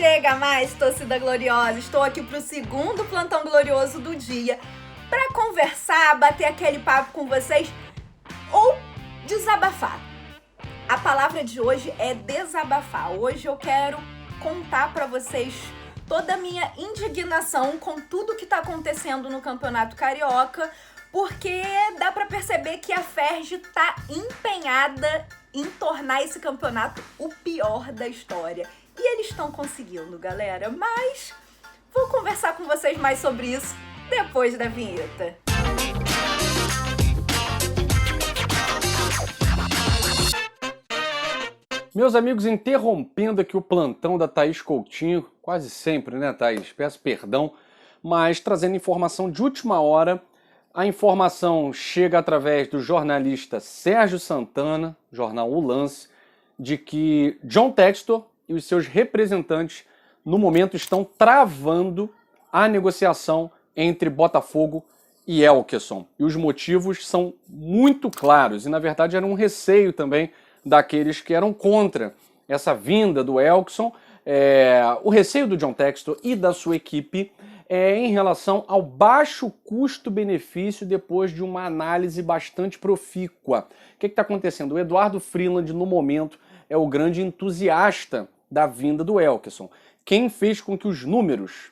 Chega mais, torcida gloriosa! Estou aqui para o segundo plantão glorioso do dia para conversar, bater aquele papo com vocês ou desabafar. A palavra de hoje é desabafar. Hoje eu quero contar para vocês toda a minha indignação com tudo que está acontecendo no Campeonato Carioca, porque dá para perceber que a Ferg está empenhada em tornar esse campeonato o pior da história. E eles estão conseguindo, galera, mas vou conversar com vocês mais sobre isso depois da vinheta. Meus amigos, interrompendo aqui o plantão da Thaís Coutinho, quase sempre, né, Thaís? Peço perdão, mas trazendo informação de última hora. A informação chega através do jornalista Sérgio Santana, jornal O Lance, de que John Textor e os seus representantes, no momento, estão travando a negociação entre Botafogo e Elkeson. E os motivos são muito claros, e na verdade era um receio também daqueles que eram contra essa vinda do Elkeson. O receio do John Textor e da sua equipe em relação ao baixo custo-benefício depois de uma análise bastante profícua. O que está acontecendo? O Eduardo Freeland, no momento, é o grande entusiasta da vinda do Elkeson. Quem fez com que os números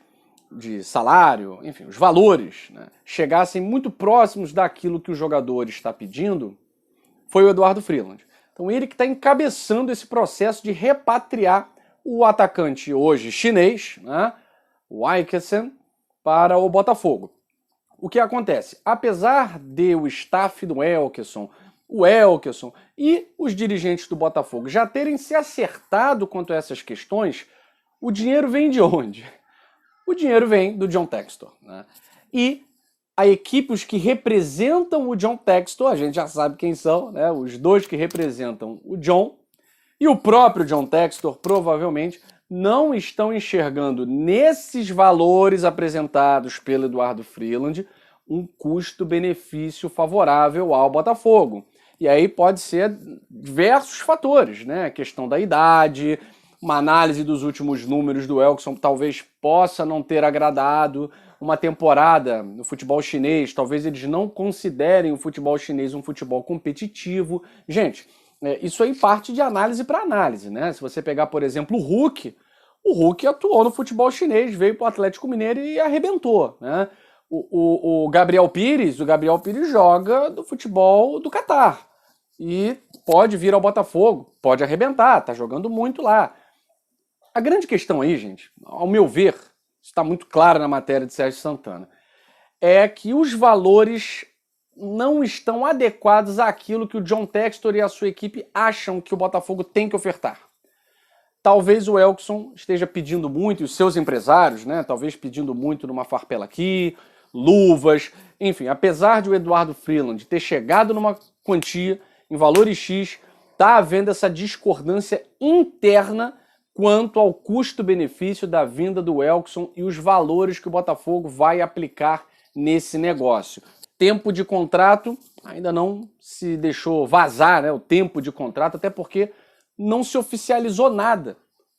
de salário, enfim, os valores, né, chegassem muito próximos daquilo que o jogador está pedindo, foi o Eduardo Freeland. Então ele que está encabeçando esse processo de repatriar o atacante hoje chinês, né, o Aikesen, para o Botafogo. O que acontece? Apesar de o staff do Elkeson, o Elkeson e os dirigentes do Botafogo já terem se acertado quanto a essas questões, o dinheiro vem de onde? O dinheiro vem do John Textor, né? E a equipe, os que representam o John Textor, a gente já sabe quem são, né? Os dois que representam o John e o próprio John Textor, provavelmente, não estão enxergando nesses valores apresentados pelo Eduardo Freeland um custo-benefício favorável ao Botafogo. E aí pode ser diversos fatores, né? A questão da idade, uma análise dos últimos números do Elkeson talvez possa não ter agradado, uma temporada no futebol chinês, talvez eles não considerem o futebol chinês um futebol competitivo. Gente, isso aí parte de análise para análise, né? Se você pegar, por exemplo, o Hulk atuou no futebol chinês, veio para o Atlético Mineiro e arrebentou, né? O Gabriel Pires joga do futebol do Catar e pode vir ao Botafogo, pode arrebentar, tá jogando muito lá. A grande questão aí, gente, ao meu ver, está muito claro na matéria de Sérgio Santana, é que os valores não estão adequados àquilo que o John Textor e a sua equipe acham que o Botafogo tem que ofertar. Talvez o Elkeson esteja pedindo muito, e os seus empresários, né? Talvez pedindo muito numa farpela aqui, luvas, enfim, apesar de o Eduardo Freeland ter chegado numa quantia em valores X, está havendo essa discordância interna quanto ao custo-benefício da vinda do Elkeson e os valores que o Botafogo vai aplicar nesse negócio. Tempo de contrato, ainda não se deixou vazar, né, o tempo de contrato, até porque não se oficializou nada.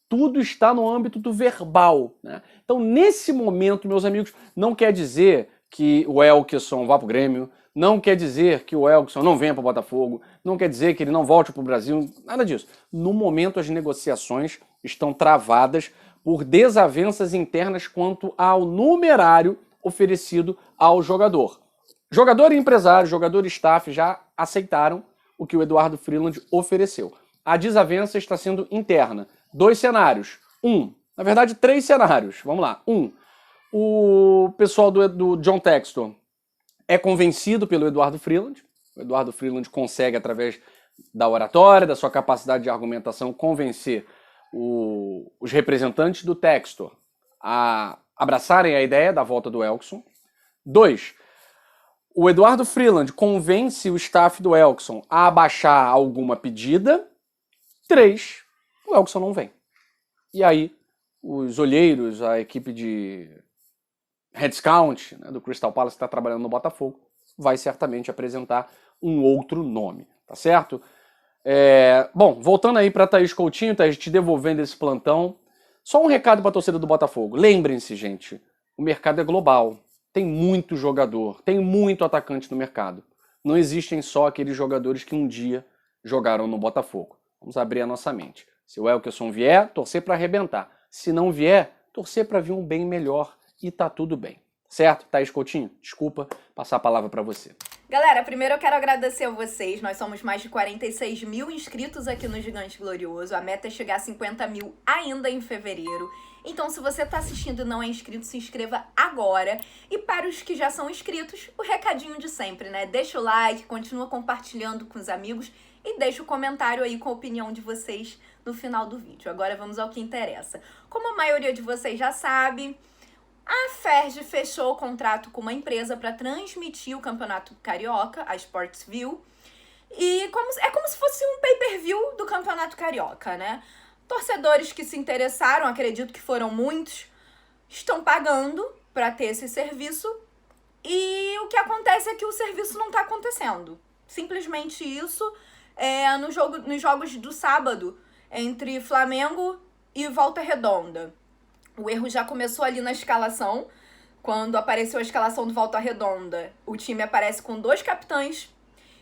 Tudo está no âmbito do verbal, né? Então, nesse momento, meus amigos, não quer dizer que o Elkeson vá para o Grêmio, não quer dizer que o Elkeson não venha para o Botafogo, não quer dizer que ele não volte para o Brasil, nada disso. No momento, as negociações estão travadas por desavenças internas quanto ao numerário oferecido ao jogador. Jogador e empresário, jogador e staff já aceitaram o que o Eduardo Freeland ofereceu. A desavença está sendo interna. 2 cenários. Na verdade, 3 cenários. Vamos lá. O pessoal do John Textor é convencido pelo Eduardo Freeland. O Eduardo Freeland consegue, através da oratória, da sua capacidade de argumentação, convencer os representantes do Textor a abraçarem a ideia da volta do Elkeson. 2, o Eduardo Freeland convence o staff do Elkeson a abaixar alguma pedida. 3, o Elkeson não vem. E aí, os olheiros, a equipe de headscout, né, do Crystal Palace que está trabalhando no Botafogo, vai certamente apresentar um outro nome, tá certo? Bom, voltando aí para Thaís Coutinho, Thaís, te devolvendo esse plantão, Só um recado para a torcida do Botafogo. Lembrem-se, gente, o mercado é global. Tem muito jogador, tem muito atacante no mercado. Não existem só aqueles jogadores que um dia jogaram no Botafogo. Vamos abrir a nossa mente. Se o Elkeson vier, torcer para arrebentar. Se não vier, torcer para vir um bem melhor e tá tudo bem. Certo? Thaís Coutinho, desculpa passar a palavra para você. Galera, primeiro eu quero agradecer a vocês. Nós somos mais de 46 mil inscritos aqui no Gigante Glorioso. A meta é chegar a 50 mil ainda em fevereiro. Então, se você está assistindo e não é inscrito, se inscreva agora. E para os que já são inscritos, o recadinho de sempre, né? Deixa o like, continua compartilhando com os amigos e deixa o comentário aí com a opinião de vocês no final do vídeo. Agora vamos ao que interessa. Como a maioria de vocês já sabe, a Ferg fechou o contrato com uma empresa para transmitir o Campeonato Carioca, a Sportsville. E é como se fosse um pay-per-view do Campeonato Carioca, né? Torcedores que se interessaram, acredito que foram muitos, estão pagando para ter esse serviço. E o que acontece é que o serviço não está acontecendo. Simplesmente isso. Nos jogos do sábado, entre Flamengo e Volta Redonda. O erro já começou ali na escalação. Quando apareceu a escalação do Volta Redonda, o time aparece com 2 capitães.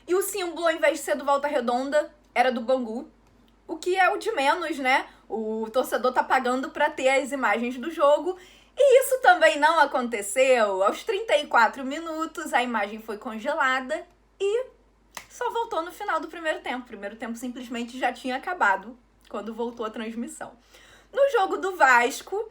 E o símbolo, ao invés de ser do Volta Redonda, era do Bangu. O que é o de menos, né? O torcedor tá pagando para ter as imagens do jogo. E isso também não aconteceu. Aos 34 minutos, a imagem foi congelada e só voltou no final do primeiro tempo. O primeiro tempo simplesmente já tinha acabado quando voltou a transmissão. No jogo do Vasco,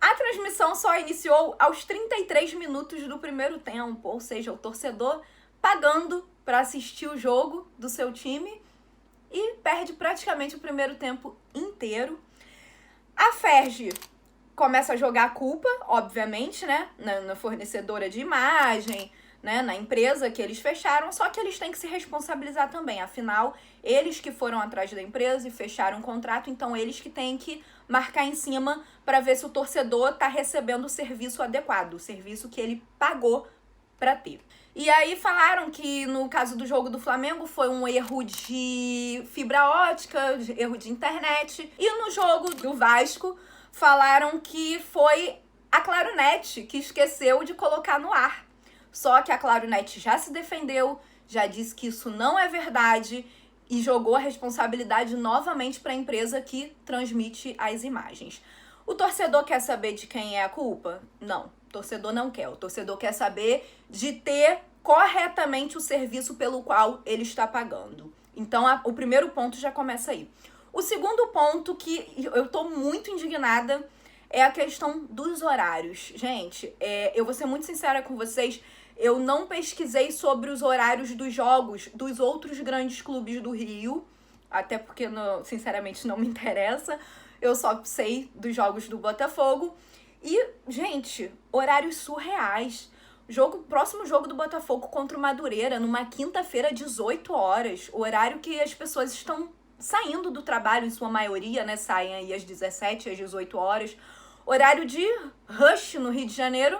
a transmissão só iniciou aos 33 minutos do primeiro tempo, ou seja, o torcedor pagando para assistir o jogo do seu time e perde praticamente o primeiro tempo inteiro. A Ferg começa a jogar a culpa, obviamente, né, na fornecedora de imagem, né, na empresa que eles fecharam, só que eles têm que se responsabilizar também. Afinal, eles que foram atrás da empresa e fecharam o contrato, então eles que têm que marcar em cima para ver se o torcedor está recebendo o serviço adequado, o serviço que ele pagou para ter. E aí falaram que no caso do jogo do Flamengo foi um erro de fibra ótica, erro de internet. E no jogo do Vasco falaram que foi a Claronet que esqueceu de colocar no ar. Só que a Claronet já se defendeu, já disse que isso não é verdade e jogou a responsabilidade novamente para a empresa que transmite as imagens. O torcedor quer saber de quem é a culpa? Não, o torcedor não quer. O torcedor quer saber de ter corretamente o serviço pelo qual ele está pagando. Então, o primeiro ponto já começa aí. O segundo ponto que eu tô muito indignada é a questão dos horários. Gente, eu vou ser muito sincera com vocês, eu não pesquisei sobre os horários dos jogos dos outros grandes clubes do Rio, até porque, sinceramente, não me interessa. Eu só sei dos jogos do Botafogo. E, gente, horários surreais. Próximo jogo do Botafogo contra o Madureira, numa quinta-feira, 18 horas. O horário que as pessoas estão saindo do trabalho, em sua maioria, né? Saem aí às 17, às 18 horas. Horário de rush no Rio de Janeiro.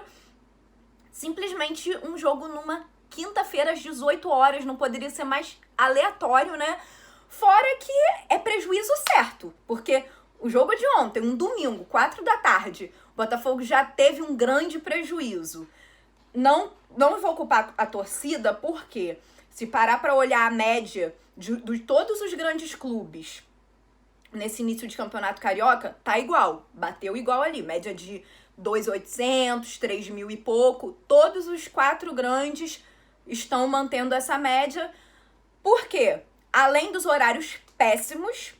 Simplesmente um jogo numa quinta-feira às 18 horas. Não poderia ser mais aleatório, né? Fora que é prejuízo certo. Porque o jogo de ontem, um domingo, 4 da tarde, o Botafogo já teve um grande prejuízo. Não vou culpar a torcida, porque se parar para olhar a média de todos os grandes clubes nesse início de campeonato carioca, tá igual. Bateu igual ali. Média de 2.800, 3.000 e pouco. Todos os 4 grandes estão mantendo essa média. Por quê? Além dos horários péssimos,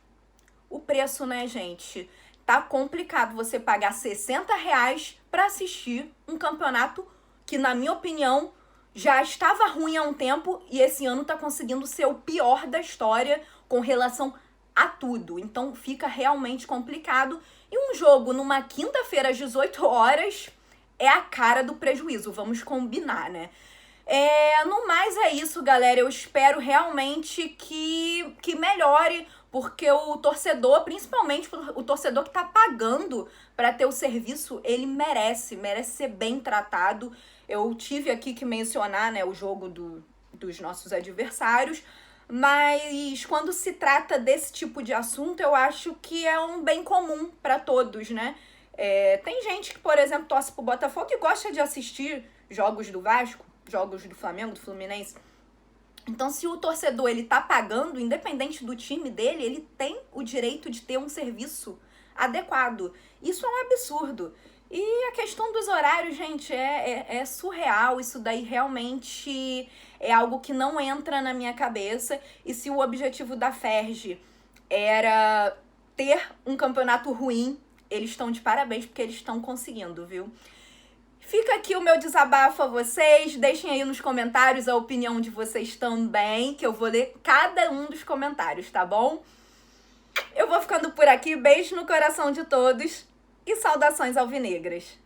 o preço, né, gente? Tá complicado você pagar R$60 para assistir um campeonato que, na minha opinião, já estava ruim há um tempo e esse ano tá conseguindo ser o pior da história com relação a tudo. Então fica realmente complicado. E um jogo numa quinta-feira às 18 horas é a cara do prejuízo, vamos combinar, né? No mais é isso, galera. Eu espero realmente que melhore, porque o torcedor, principalmente o torcedor que tá pagando para ter o serviço, ele merece ser bem tratado. Eu tive aqui que mencionar, né, o jogo dos nossos adversários, mas quando se trata desse tipo de assunto, eu acho que é um bem comum para todos, né? Tem gente que, por exemplo, torce pro Botafogo e gosta de assistir jogos do Vasco, jogos do Flamengo, do Fluminense. Então, se o torcedor ele tá pagando, independente do time dele, ele tem o direito de ter um serviço adequado. Isso é um absurdo. E a questão dos horários, gente, é surreal. Isso daí realmente é algo que não entra na minha cabeça. E se o objetivo da FERJ era ter um campeonato ruim, eles estão de parabéns porque eles estão conseguindo, viu? Fica aqui o meu desabafo a vocês, deixem aí nos comentários a opinião de vocês também, que eu vou ler cada um dos comentários, tá bom? Eu vou ficando por aqui, beijo no coração de todos e saudações alvinegras.